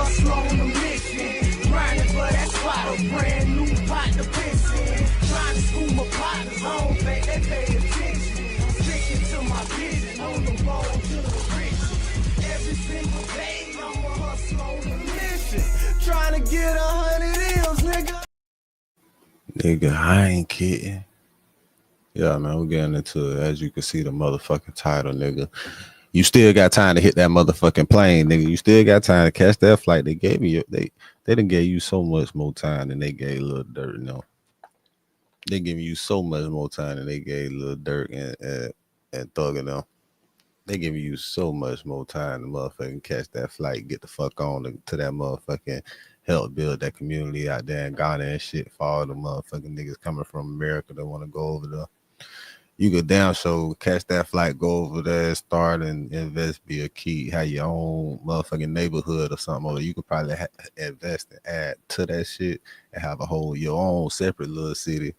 hustle on the mission. Grinding for that spot, a brand new pot to piss in. Trying to school my partners home, they pay attention. I'm sticking to my vision, on the road to the riches. Every single day, I'm a hustle on the mission. Trying to get 100 M's, nigga. Nigga, I ain't kidding. Yeah, man, we're getting into it. As you can see, the motherfucking title, nigga. You still got time to hit that motherfucking plane, nigga. You still got time to catch that flight. They gave you, they done gave you so much more time than they gave Lil Durk. No, they giving you so much more time than they gave Lil Durk and Thug and them. They giving you so much more time to motherfucking catch that flight, get the fuck on to that motherfucking help build that community out there in Ghana and shit for all the motherfucking niggas coming from America that want to go over there. You could damn sure catch that flight, go over there, start and invest, be a key, have your own motherfucking neighborhood or something. Or you could probably invest and add to that shit and have a whole your own separate little city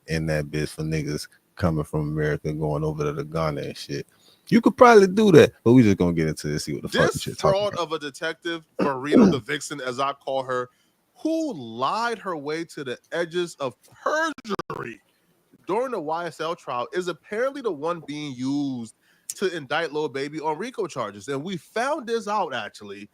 in that bitch for niggas coming from America going over to Ghana and shit. You could probably do that, but we just gonna get into this, see what the fuck This shit fraud of a detective, Marino the Vixen, as I call her, who lied her way to the edges of perjury during the YSL trial, is apparently the one being used to indict Lil Baby on RICO charges. And we found this out actually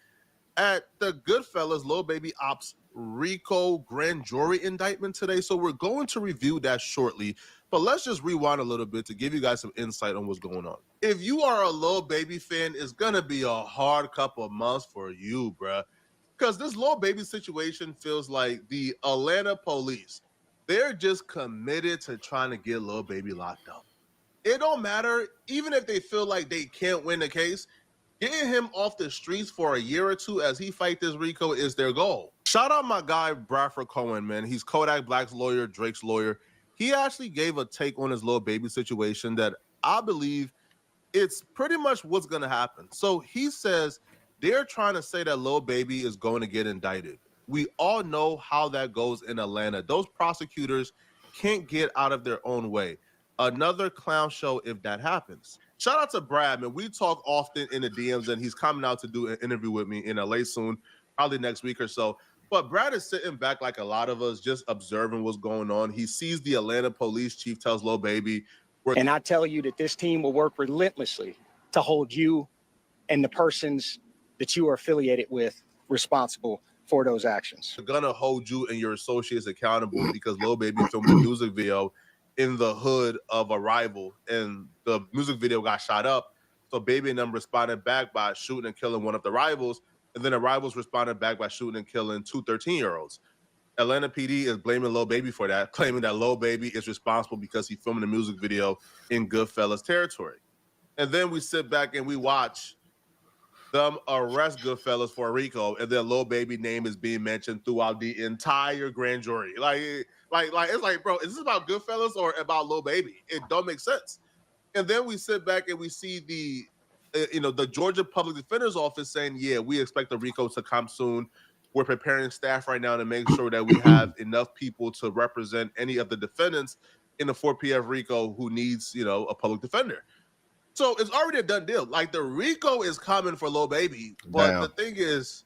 at the Goodfellas Lil Baby Ops RICO grand jury indictment today. So we're going to review that shortly, but let's just rewind a little bit to give you guys some insight on what's going on. If you are a Lil Baby fan, it's gonna be a hard couple of months for you, bruh, because this Lil Baby situation feels like the Atlanta police. They're just committed to trying to get Lil Baby locked up. It don't matter, even if they feel like they can't win the case, getting him off the streets for a year or two as he fight this RICO is their goal. Shout out my guy, Bradford Cohen, man. He's Kodak Black's lawyer, Drake's lawyer. He actually gave a take on his Lil Baby situation that I believe it's pretty much what's going to happen. So he says they're trying to say that Lil Baby is going to get indicted. We all know how that goes in Atlanta. Those prosecutors can't get out of their own way. Another clown show if that happens. Shout out to Brad, man. We talk often in the DMs, and he's coming out to do an interview with me in LA soon, probably next week or so. But Brad is sitting back like a lot of us, just observing what's going on. He sees the Atlanta police chief tells Lil Baby. And I tell you that this team will work relentlessly to hold you and the persons that you are affiliated with responsible for those actions. We're gonna hold you and your associates accountable because Lil Baby filmed a music video in the hood of a rival, and the music video got shot up. So Baby and them responded back by shooting and killing one of the rivals, and then the rivals responded back by shooting and killing two 13-year-olds. Atlanta PD is blaming Lil Baby for that, claiming that Lil Baby is responsible because he filmed a music video in Goodfellas territory. And then we sit back and we watch them arrest Goodfellas for RICO, and then Lil Baby name is being mentioned throughout the entire grand jury. Like it's like, bro, is this about Goodfellas or about Lil Baby? It don't make sense. And then we sit back and we see the Georgia Public Defender's Office saying, yeah, we expect the RICO to come soon. We're preparing staff right now to make sure that we have enough people to represent any of the defendants in the 4PF RICO who needs, a public defender. So it's already a done deal. Like, the RICO is coming for Lil Baby, but the thing is,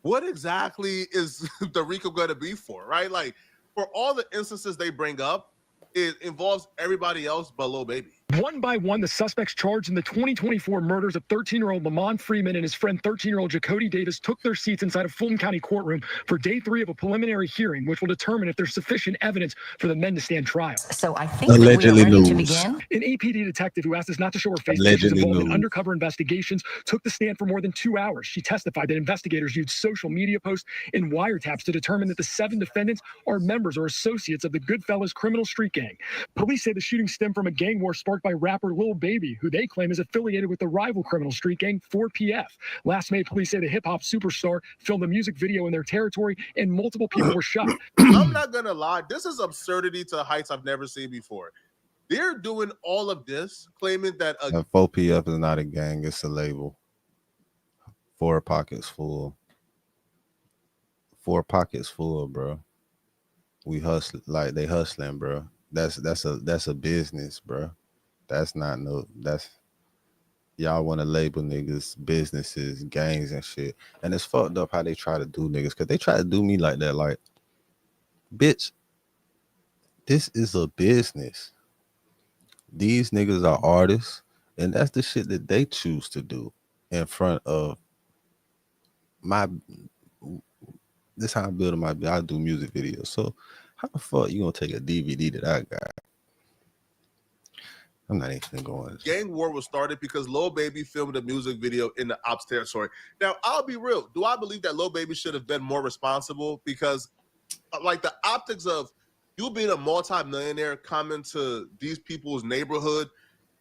what exactly is the RICO going to be for, right? Like, for all the instances they bring up, it involves everybody else but Lil Baby. One by one, the suspects charged in the 2024 murders of 13-year-old Lamont Freeman and his friend 13-year-old Jacody Davis took their seats inside a Fulton County courtroom for day 3 of a preliminary hearing, which will determine if there's sufficient evidence for the men to stand trial. So I think allegedly that we are ready to news. begin. An APD detective who asked us not to show her face Allegedly involved in news. undercover investigations took the stand for more than 2 hours. She testified that investigators used social media posts and wiretaps to determine that the 7 defendants are members or associates of the Goodfellas criminal street gang. Police say the shooting stemmed from a gang war sparked by rapper Lil Baby, who they claim is affiliated with the rival criminal street gang 4PF. Last May, police say the hip-hop superstar filmed a music video in their territory and multiple people were shot. I'm not gonna lie, this is absurdity to heights I've never seen before. They're doing all of this, claiming that 4PF is not a gang, it's a label. 4 pockets full. 4 pockets full, bro. We hustle like they hustling, bro. That's a business, bro. That's not no. y'all want to label niggas, businesses, gangs and shit. And it's fucked up how they try to do niggas, because they try to do me like that. Like, bitch, this is a business. These niggas are artists, and that's the shit that they choose to do in front of my. This how I'm building my. I do music videos. So how the fuck you gonna take a DVD that I got? I'm not even going. Gang war was started because Lil Baby filmed a music video in the ops territory. Now, I'll be real. Do I believe that Lil Baby should have been more responsible? Because, like, the optics of you being a multi-millionaire coming to these people's neighborhood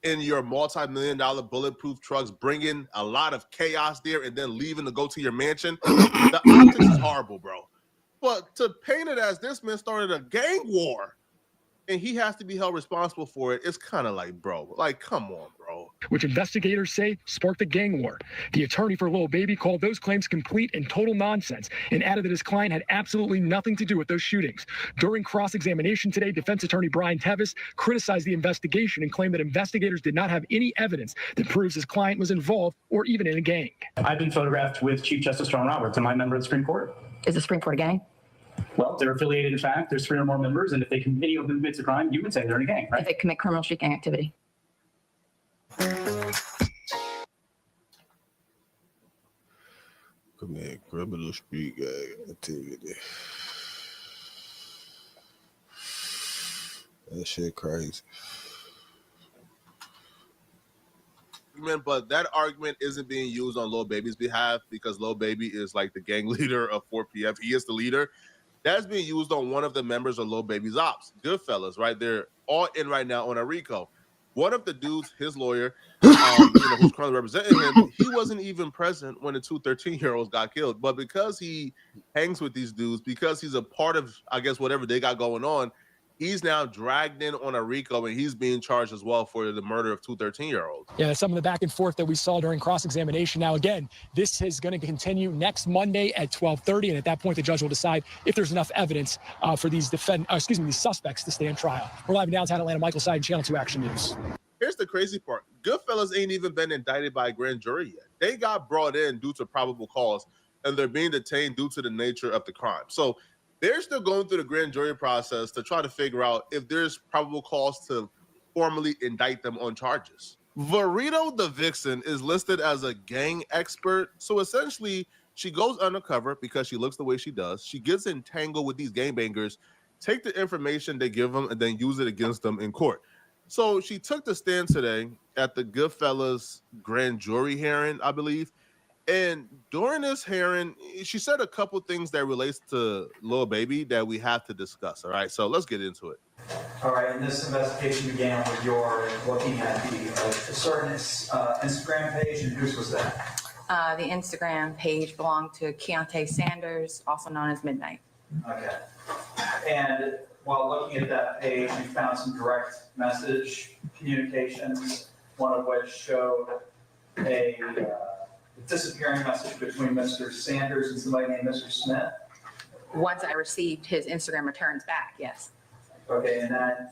in your multi-million-dollar bulletproof trucks, bringing a lot of chaos there, and then leaving to go to your mansion, the optics is horrible, bro. But to paint it as this man started a gang war, and he has to be held responsible for it, it's kind of like, bro, like, come on, bro. Which investigators say sparked a gang war. The attorney for Lil Baby called those claims complete and total nonsense and added that his client had absolutely nothing to do with those shootings. During cross-examination today, defense attorney Brian Tevis criticized the investigation and claimed that investigators did not have any evidence that proves his client was involved or even in a gang. I've been photographed with Chief Justice John Roberts. Am I a member of the Supreme Court? Is the Supreme Court a gang? Well, they're affiliated in fact. There's 3 or more members, and if they any of them commits a crime, you would say they're in a gang, right? If they commit criminal street gang activity. Commit criminal street gang activity. That shit crazy. But that argument isn't being used on Lil Baby's behalf because Lil Baby is like the gang leader of 4PF. He is the leader. That's being used on one of the members of Lil Baby's ops, Goodfellas, right? They're all in right now on a RICO. One of the dudes, his lawyer, who's currently representing him, he wasn't even present when the 2 13-year-olds got killed. But because he hangs with these dudes, because he's a part of, I guess, whatever they got going on, he's now dragged in on a RICO, and he's being charged as well for the murder of 2 13-year-olds. Yeah, some of the back and forth that we saw during cross-examination. Now, again, this is going to continue next Monday at 12:30, and at that point, the judge will decide if there's enough evidence for these these suspects to stand trial. We're live in downtown Atlanta. Michael Seiden, Channel 2 Action News. Here's the crazy part. Goodfellas ain't even been indicted by a grand jury yet. They got brought in due to probable cause, and they're being detained due to the nature of the crime. So they're still going through the grand jury process to try to figure out if there's probable cause to formally indict them on charges. Verito the Vixen is listed as a gang expert. So essentially, she goes undercover because she looks the way she does. She gets entangled with these gangbangers, take the information they give them, and then use it against them in court. So she took the stand today at the Goodfellas grand jury hearing, I believe. And during this hearing, she said a couple things that relates to Lil Baby that we have to discuss. All right, so let's get into it. All right, and this investigation began with your looking at a certain Instagram page, and whose was that? The Instagram page belonged to Keontae Sanders, also known as Midnight. Okay. And while looking at that page, you found some direct message communications, one of which showed a disappearing message between Mr. Sanders and somebody named Mr. Smith. Once I received his Instagram returns back, yes. Okay, and then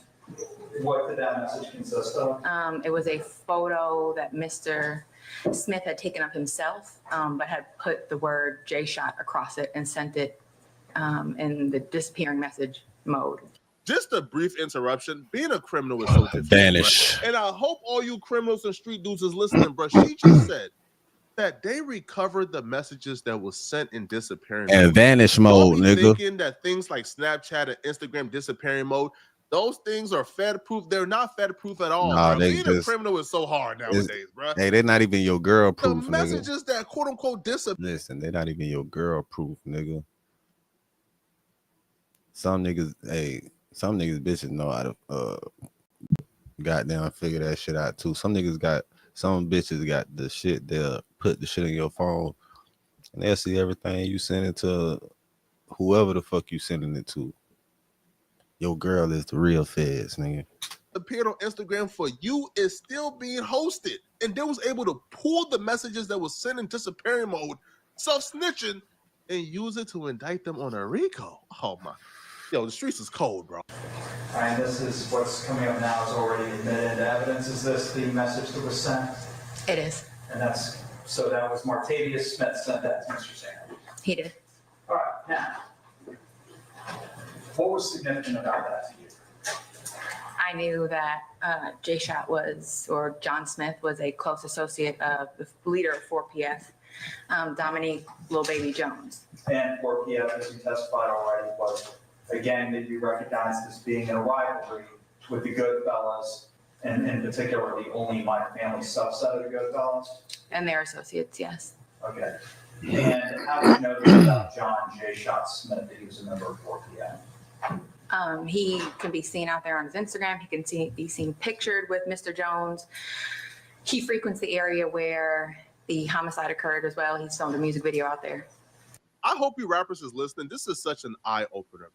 what did that message consist of? It was a photo that Mr. Smith had taken of himself, but had put the word J-Shot across it and sent it in the disappearing message mode. Just a brief interruption. Being a criminal is so difficult. Vanish. Bro. And I hope all you criminals and street dudes is listening, bro. She just said that they recovered the messages that was sent in disappearing and mode. vanish mode, nigga. Thinking that things like Snapchat and Instagram disappearing mode, those things are Fed proof. They're not Fed proof at all. Nah, Being a criminal is so hard nowadays, bro. Hey, they're not even your girl proof. The messages nigga. that quote unquote disappear. Listen, they're not even your girl proof, nigga. Some niggas bitches know how to goddamn figure that shit out too. Some bitches got the shit, they'll put the shit in your phone and they'll see everything you send it to whoever the fuck you sending it to. Your girl is the real feds, nigga. Appeared on Instagram for you is still being hosted, and they was able to pull the messages that was sent in disappearing mode, self-snitching, and use it to indict them on a RICO. Oh my, yo, the streets is cold, bro. All right, this is what's coming up now is already admitted evidence. Is this the message that was sent? It is. And so that was Martavius Smith sent that to Mr. Sanders. He did. All right, now, what was significant about that to you? I knew that John Smith was a close associate of the leader of 4PF, Dominique Lil Baby Jones. And 4PF, as you testified already, was a gang that you recognized as being in a rivalry with the Goodfellas, and in particular, the only minor family subset of the Goodfellas? And their associates, yes. Okay. And how did you know this about John J. Shot Smith, that he was a member of 4PF? He can be seen out there on his Instagram. He can be seen pictured with Mr. Jones. He frequents the area where the homicide occurred as well. He's filmed a music video out there. I hope you rappers is listening. This is such an eye opener.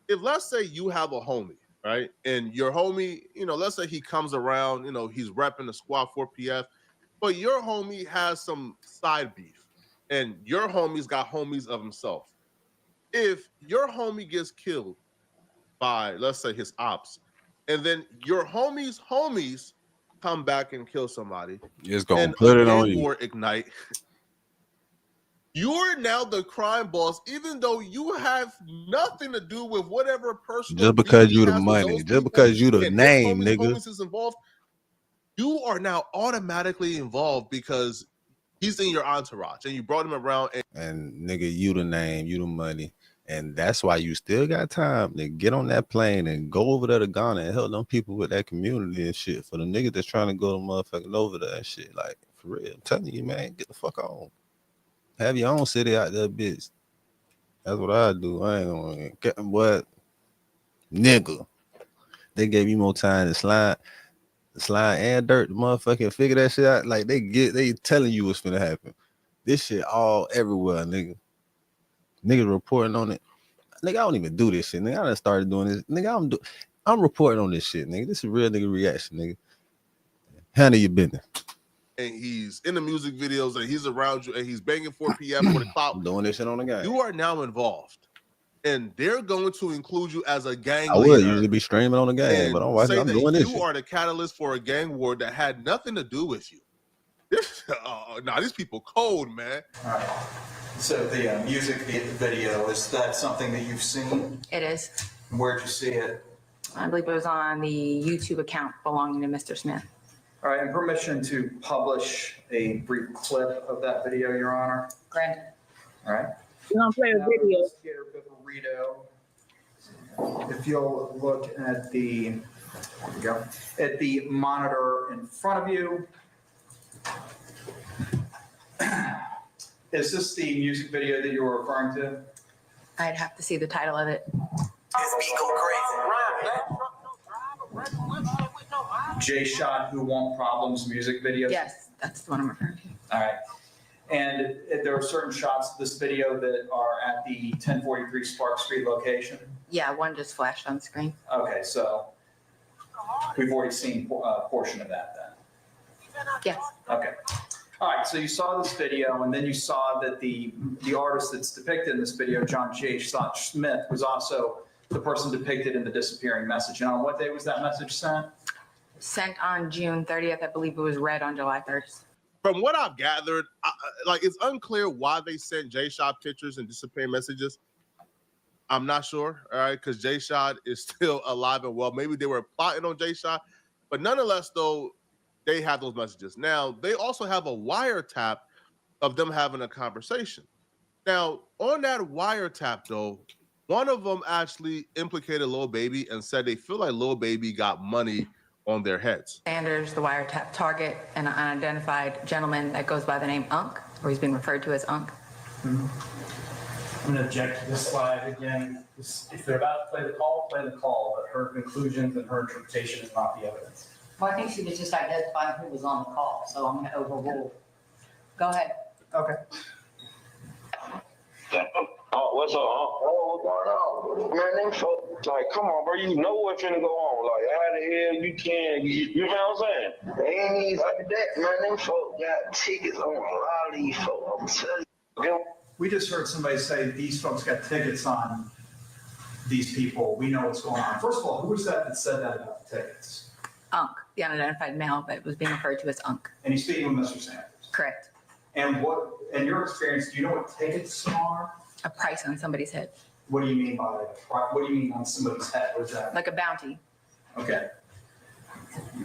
If let's say you have a homie, right? And your homie, let's say he comes around, he's repping the squad 4PF, but your homie has some side beef and your homie's got homies of himself. If your homie gets killed by, let's say, his ops, and then your homies come back and kill somebody, it's gonna put it on you. War ignite. You're now the crime boss, even though you have nothing to do with whatever personal. Just because you the money, just because you the name, nigga. Is involved. You are now automatically involved because he's in your entourage, and you brought him around. And nigga, you the name, you the money. And that's why you still got time to get on that plane and go over there to Ghana and help them people with that community and shit. For the niggas that's trying to go to motherfucking over there and shit. Like, for real. I'm telling you, man, get the fuck on. Have your own city out there, bitch. That's what I do. I ain't gonna get what? Nigga. They gave you more time to slide and dirt, the motherfucking figure that shit out. Like, they telling you what's finna happen. This shit all everywhere, nigga. Niggas reporting on it. Nigga, I don't even do this shit. Nigga, I done started doing this. Nigga, I'm reporting on this shit, nigga. This is real nigga reaction, nigga. Handle your business. And he's in the music videos and he's around you and he's banging 4PF for the clout. Doing this shit on the game. You are now involved. And they're going to include you as a gang I leader. would usually be streaming on the game, but I'm doing this. You are the catalyst for a gang war that had nothing to do with you. These people cold, man. All right. So the music video, is that something that you've seen? It is. Where'd you see it? I believe it was on the YouTube account belonging to Mr. Smith. All right, and permission to publish a brief clip of that video, Your Honor. Granted. All right. We're gonna play a video. If you'll look at the monitor in front of you. Is this the music video that you were referring to? I'd have to see the title of it. J Shot Who Want Problems music video? Yes, that's the one I'm referring to. All right. And there are certain shots of this video that are at the 1043 Spark Street location? Yeah, one just flashed on the screen. Okay, so we've already seen a portion of that then? Yes. Okay. All right, so you saw this video, and then you saw that the artist that's depicted in this video, John J. Smith, was also the person depicted in the disappearing message. And on what day was that message sent? Sent on June 30th. I believe it was read on July 1st. From what I've gathered, it's unclear why they sent J-Shot pictures and disappearing messages. I'm not sure, all right, because J-Shot is still alive and well. Maybe they were plotting on J-Shot, but nonetheless, though, they have those messages. Now, they also have a wiretap of them having a conversation. Now, on that wiretap, though, one of them actually implicated Lil Baby and said they feel like Lil Baby got money on their heads. Sanders, the wiretap target, an unidentified gentleman that goes by the name Unk, or he's being referred to as Unk. I'm going to object to this slide again. If they're about to play the call, but her conclusions and her interpretation is not the evidence. Well, I think she was just identifying who was on the call, so I'm going to overrule. Go ahead. Okay. Oh, what's up? Oh, what's going on? Man, them folks, like, come on, bro, you know what's finna go on. Like, how the hell you can, you know what I'm saying? They ain't even like that, man. Them folks got tickets on a lot of these folks, I'm telling you. We just heard somebody say these folks got tickets on these people. We know what's going on. First of all, who was that said that about the tickets? Unk. the unidentified male that was being referred to as Unc. And he's speaking with Mr. Sanders. Correct. And what, in your experience, do you know what tickets are? A price on somebody's head. What do you mean by, what do you mean on somebody's head? What is that? Like a bounty. Okay.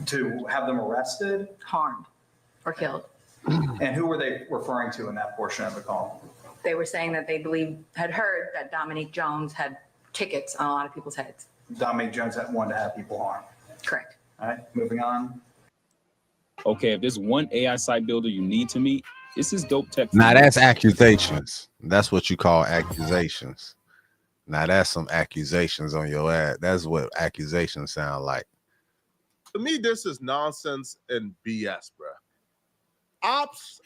To have them arrested? Harmed or killed. And who were they referring to in that portion of the call? They were saying that they had heard that Dominique Jones had tickets on a lot of people's heads. Dominique Jones wanted to have people harmed. Correct. All right, moving on. Okay, if there's one AI site builder you need to meet, this is dope tech. Now that's accusations. That's what you call accusations. Now that's some accusations on your ad. That's what accusations sound like. To me, this is nonsense and BS, bro. Ops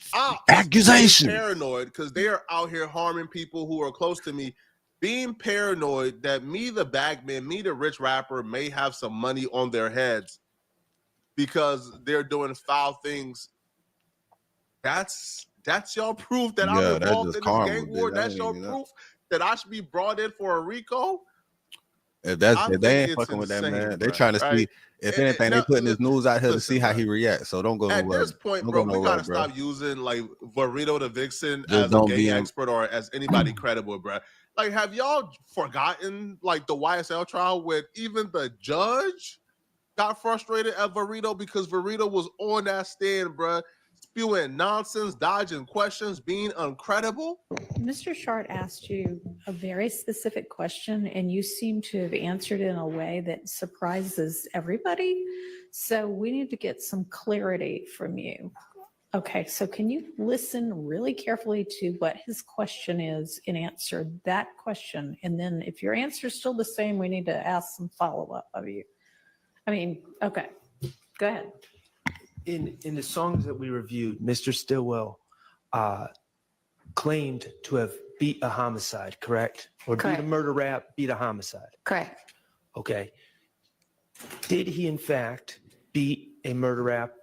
Accusations. Paranoid because they are out here harming people who are close to me, being paranoid that me, the bagman, me, the rich rapper, may have some money on their heads because they're doing foul things. That's y'all proof that I'm involved in this gang war. That's your proof that I should be brought in for a RICO. If they ain't fucking with that, man, they trying to see. If anything, they putting this news out here to see how he reacts. So don't go nowhere. At this point, bro, we gotta stop using like Burrito the Vixen as a gang expert or as anybody credible, bro. Like, have y'all forgotten like the YSL trial where even the judge got frustrated at Burrito because Burrito was on that stand, bro, spewing nonsense, dodging questions, being uncredible? Mr. Shart asked you a very specific question, and you seem to have answered in a way that surprises everybody. So we need to get some clarity from you. Okay, so can you listen really carefully to what his question is and answer that question? And then if your answer is still the same, we need to ask some follow-up of you. I mean, okay, go ahead. In the songs that we reviewed, Mr. Stillwell claimed to have beat a homicide, correct? Or Correct. beat a murder rap, beat a homicide. Correct. Okay. Did he in fact beat a murder rap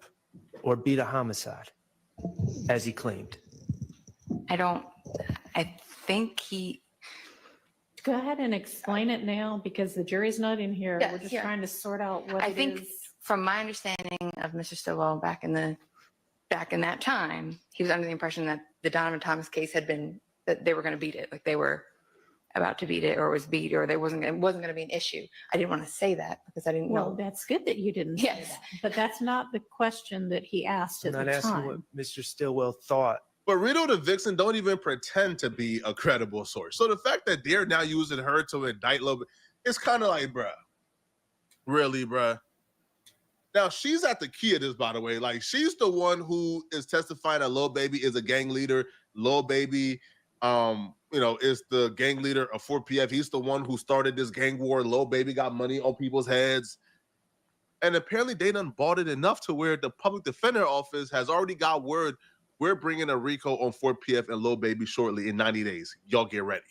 or beat a homicide, as he claimed? I think he. Go ahead and explain it now, because the jury's not in here. Yes, We're just yeah. trying to sort out what I it think is. from my understanding of Mr. Stillwell back in that time, he was under the impression that the Donovan Thomas case had been, that they were going to beat it. Like they were about to beat it, or it was beat, or it wasn't going to be an issue. I didn't want to say that because I didn't Well, know. that's good that you didn't say Yes. that, but that's not the question that he asked I'm at not the asking time. what Mr. Stillwell thought. Burrito the Vixen don't even pretend to be a credible source. So the fact that they're now using her to indict a little bit, it's kind of like, bruh, really, bruh. Now, she's at the key of this, by the way. Like, she's the one who is testifying that Lil Baby is a gang leader. Lil Baby, is the gang leader of 4PF. He's the one who started this gang war. Lil Baby got money on people's heads. And apparently they done bought it enough to where the public defender office has already got word we're bringing a RICO on 4PF and Lil Baby shortly in 90 days. Y'all get ready.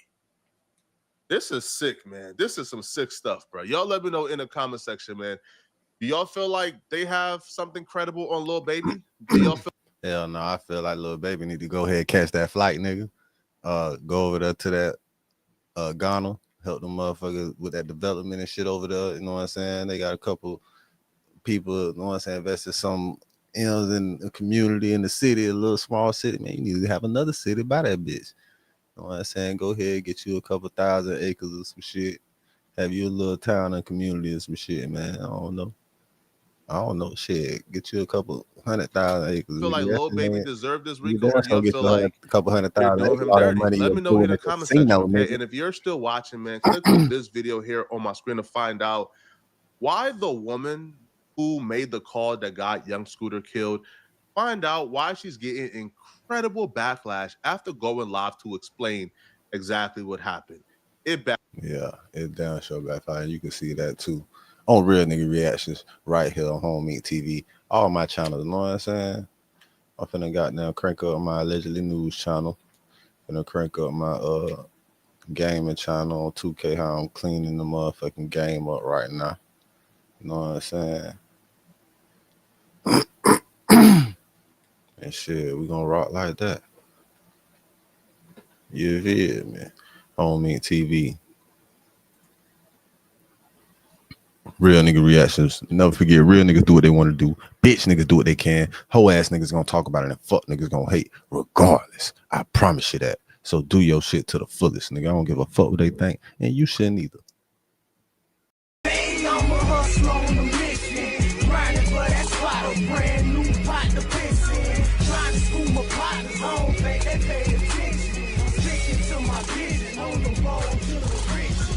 This is sick, man. This is some sick stuff, bro. Y'all let me know in the comment section, man. Do y'all feel like they have something credible on Lil Baby? Do y'all feel? Hell no, I feel like Lil Baby need to go ahead and catch that flight, nigga. Go over there to that Ghana, help them motherfuckers with that development and shit over there. You know what I'm saying? They got a couple people, you know what I'm saying, invested some, in the community, in the city, a little small city, man. You need to have another city by that bitch. You know what I'm saying? Go ahead, get you a couple thousand acres of some shit. Have you a little town and community or some shit, man. I don't know, shit. Get you a couple 100,000 acres. Feel like Lil Baby deserved this RICO, or Or do y'all feel like a couple 100,000 doing acres, him all that dirty? money Let you're me know in doing the at comment casino, section, okay? nigga. And if you're still watching, man, click on this video here on my screen to find out why the woman who made the call that got young Scooter killed, find out why she's getting incredible backlash after going live to explain exactly what happened. It down show backfire. You can see that too on Real Nigga Reactions right here on Home Meat TV. All my channels, you know what I'm saying? I'm finna goddamn crank up my allegedly news channel. Finna crank up my gaming channel on 2K, how I'm cleaning the motherfucking game up right now. You know what I'm saying? And shit, we gonna rock like that. You feel me? Home Meat TV. Real nigga reactions. Never forget, real niggas do what they want to do. Bitch niggas do what they can. Hoe ass niggas gonna talk about it, and fuck niggas gonna hate regardless. I promise you that. So do your shit to the fullest, nigga. I don't give a fuck what they think, and you shouldn't either. I'm a hustler on a mission, grinding for that spot, a brand new pot to piss in. Trying to school my partners home, they pay attention. Sticking to my vision, on the road to the riches.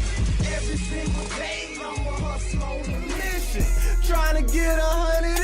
Every single day, I'm a hustler on a mission, trying to get 100